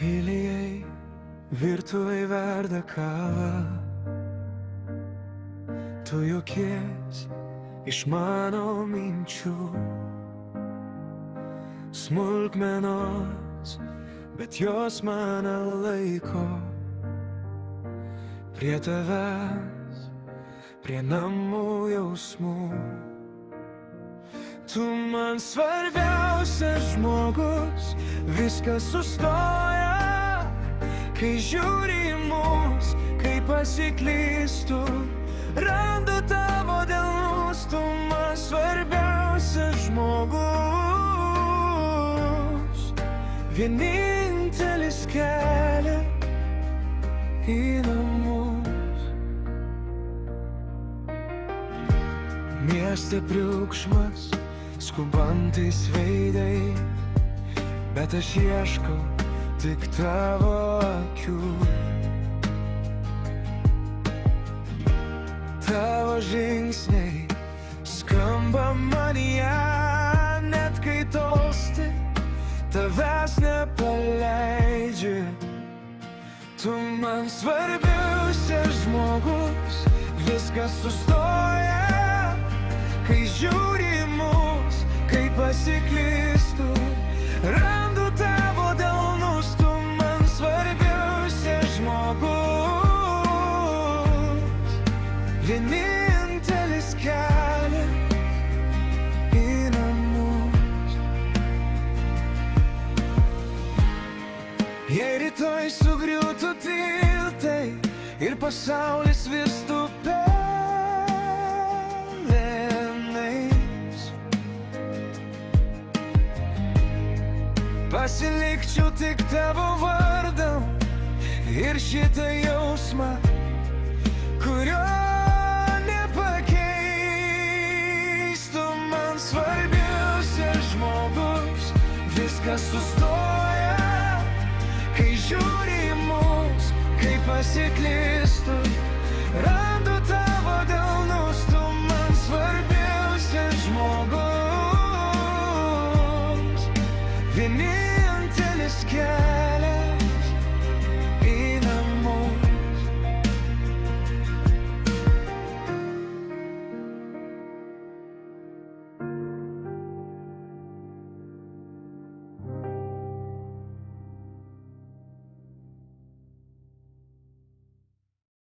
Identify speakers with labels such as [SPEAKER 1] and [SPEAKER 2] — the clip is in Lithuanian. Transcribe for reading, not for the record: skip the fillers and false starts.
[SPEAKER 1] Tyliai virtuvėj verda kava, tu juokies iš mano minčių, smulkmenos, bet jos mane laiko prie tavęs, prie namų jausmų. Tu man svarbiausias žmogus, viskas sustoja, kai žiūri į mus, kai pasiklystu, randu tavo delnus. Tu man svarbiausias žmogus, vienintelis kelias į namus. Mieste triukšmas, skubantais veidai, bet aš ieškau tik tavo akių. Tavo žingsniai skamba manyje, net kai tolsti, tavęs nepaleidžiu. Tu man svarbiausias žmogus, viskas sustoja, kai žiūri į mus, kai pasiklystu, randu tavo delnus. Tu man svarbiausias žmogus, vienintelis kelias į namus. Jei rytoj sugriūtų tiltai ir pasaulis virstų pasilikčiau tik tavo vardą ir šitą jausmą, kurio nepakeis. Tu man svarbiausias žmogus, viskas sustoja, kai žiūri į mus, kai pasiklystu, randu tavo delnus.